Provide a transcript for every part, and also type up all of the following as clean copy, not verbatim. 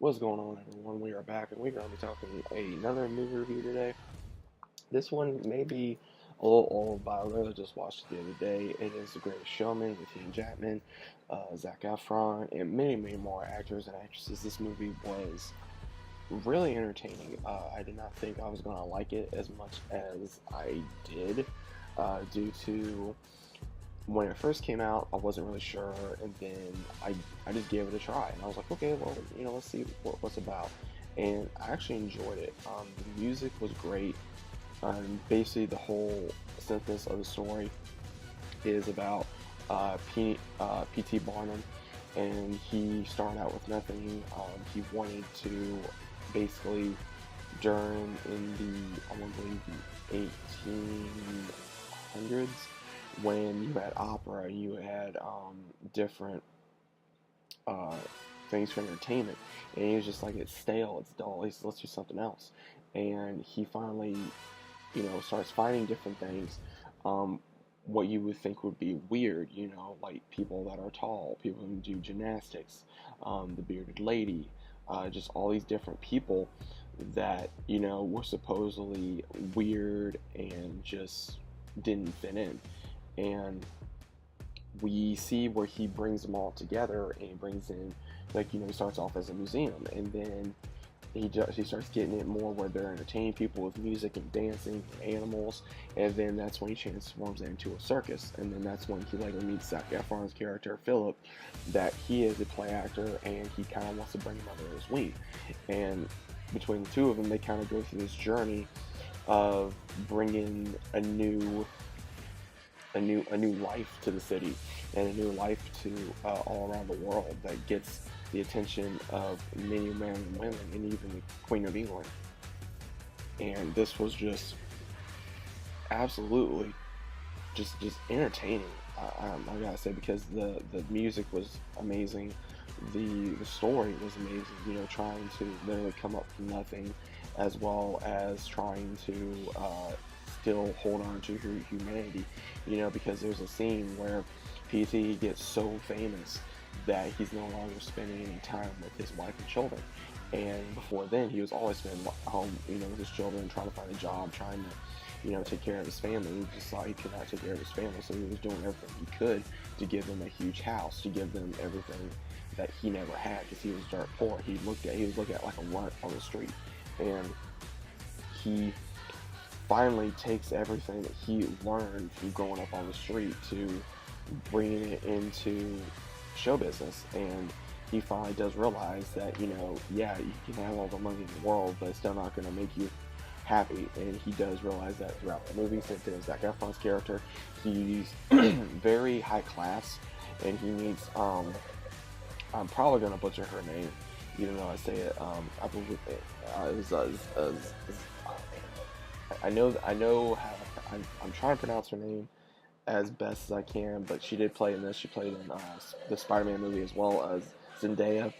What's going on, everyone? We are back, and we're going to be talking another movie review today. This one may be a little old, but I literally just watched it the other day. It is The Greatest Showman with Hugh Jackman, Zac Efron, and many, many more actors and actresses. This movie was really entertaining. I did not think I was going to like it as much as I did, due to when it first came out, I wasn't really sure, and then I just gave it a try, and I was like, okay, well, let's see what's about, and I actually enjoyed it. The music was great. Basically, the whole synthesis of the story is about P.T. Barnum, and he started out with nothing. He wanted to basically during in the I want to believe the 1800s when you had opera, you had different uh, things for entertainment, and he was just like, it's stale, it's dull, let's do something else. And he finally, starts finding different things. What you would think would be weird, like people that are tall, people who do gymnastics, the bearded lady, just all these different people that were supposedly weird and just didn't fit in. And we see where he brings them all together, and he brings in, like, he starts off as a museum, and then he starts getting it more where they're entertaining people with music and dancing and animals, and then that's when he transforms it into a circus, and then that's when he later meets Zac Efron's character Philip, that he is a play actor, and he kind of wants to bring him under his wing, and between the two of them, they kind of go through this journey of bringing a new life to the city, and a new life to all around the world that gets the attention of many American women and even the Queen of England. And this was just absolutely just entertaining. I gotta say, because the music was amazing, the story was amazing. Trying to literally come up from nothing, as well as trying to still hold on to her humanity. Because there's a scene where PT gets so famous that he's no longer spending any time with his wife and children. And before then, he was always spending home, with his children, trying to find a job, trying to, take care of his family. He just thought he could not take care of his family, so he was doing everything he could to give them a huge house, to give them everything that he never had, because he was dirt poor. He was looking at like a runt on the street, and he finally takes everything that he learned from growing up on the street to bringing it into show business. And he finally does realize that, yeah, you can have all the money in the world, but it's still not going to make you happy. And he does realize that throughout the movie. Since it is Zac Efron's character, he's very high class, and he meets, I'm probably going to butcher her name, even though I say it, I believe it, I know how I'm trying to pronounce her name as best as I can, but she did play in this. She played in the Spider-Man movie, as well as Zendaya.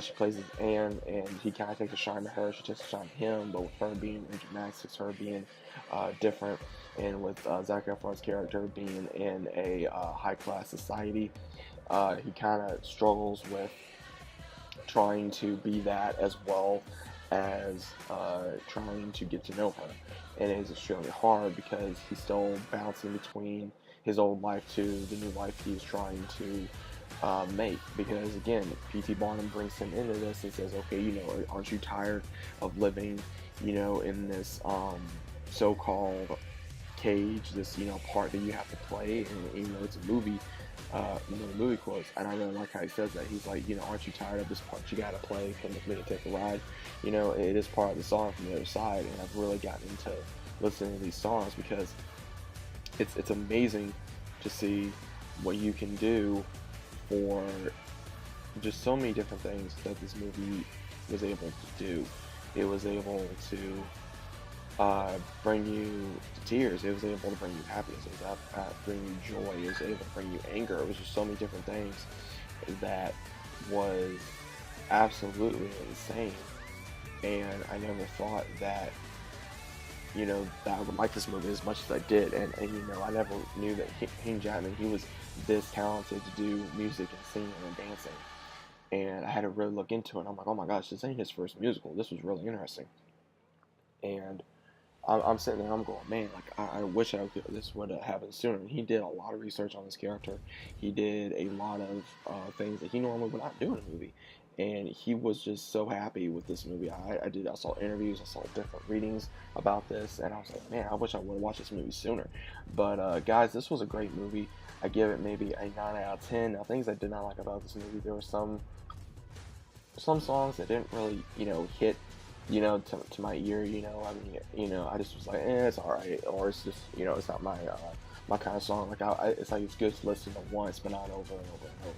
She plays as Anne, and he kind of takes a shine to her. She takes a shine to him, but with her being in gymnastics, her being different, and with Zac Efron's character being in a high-class society, he kind of struggles with trying to be that, as well as trying to get to know her. And it is extremely hard because he's still bouncing between his old life to the new life he's trying to make. Because again, P.T. Barnum brings him into this and says, okay, aren't you tired of living, in this so-called cage, this, part that you have to play, and it's a movie, movie quotes, and I really like how he says that. He's like, aren't you tired of this part you gotta play? Come with me to take a ride. It is part of the song from the other side, and I've really gotten into listening to these songs because it's amazing to see what you can do for just so many different things that this movie was able to do. It was able to bring you to tears. It was able to bring you happiness. It was able to bring you joy. It was able to bring you anger. It was just so many different things that was absolutely insane. And I never thought that, that I would like this movie as much as I did. And I never knew that Hugh Jackman, he was this talented to do music and singing and dancing. and I had to really look into it. I'm like, oh my gosh, this ain't his first musical. This was really interesting. And I'm sitting there, I'm going, man, like I wish this would have happened sooner. And he did a lot of research on this character. He did a lot of things that he normally would not do in a movie, and he was just so happy with this movie. I saw interviews, I saw different readings about this, and I was like, man, I wish I would have watched this movie sooner. But guys, this was a great movie. I give it maybe a 9 out of 10. Now, things I did not like about this movie, there were some songs that didn't really, hit, to my ear, I mean, I just was like, it's alright, or it's just, it's not my kind of song. Like, it's like it's good to listen to once, but not over and over and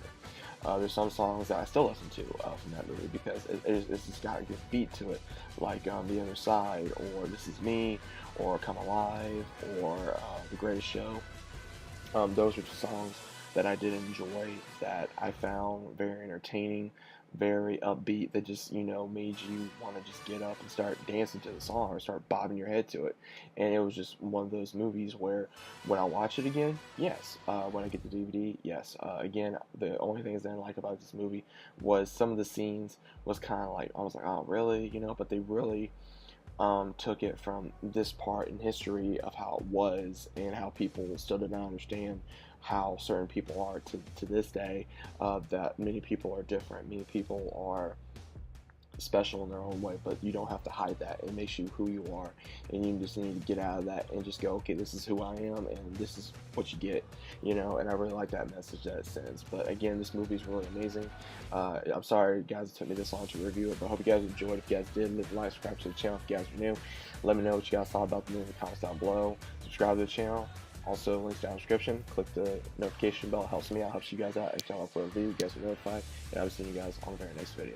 over. There's some songs that I still listen to from that movie because it's just got a good beat to it, like The Other Side, or This Is Me, or Come Alive, or The Greatest Show. Those are the songs that I did enjoy, that I found very entertaining, very upbeat, that just, made you want to just get up and start dancing to the song or start bobbing your head to it. And it was just one of those movies where when I watch it again, yes. When I get the DVD, yes. Again, the only things I didn't like about this movie was some of the scenes was kind of like, I was like, oh, really? But they really took it from this part in history of how it was and how people still did not understand how certain people are to this day, that many people are different, many people are special in their own way, but you don't have to hide that. It makes you who you are, and you just need to get out of that and just go, okay, this is who I am, and this is what you get, and I really like that message that it sends. But again, this movie is really amazing. I'm sorry, guys, it took me this long to review it, but I hope you guys enjoyed. If you guys did, leave a like, subscribe to the channel. If you guys are new, let me know what you guys thought about the movie in the comments down below. Subscribe to the channel. Also, links down in the description. Click the notification bell. It helps me out, helps you guys out. Every time I upload a video, you guys are notified. And I'll be seeing you guys on the very next video.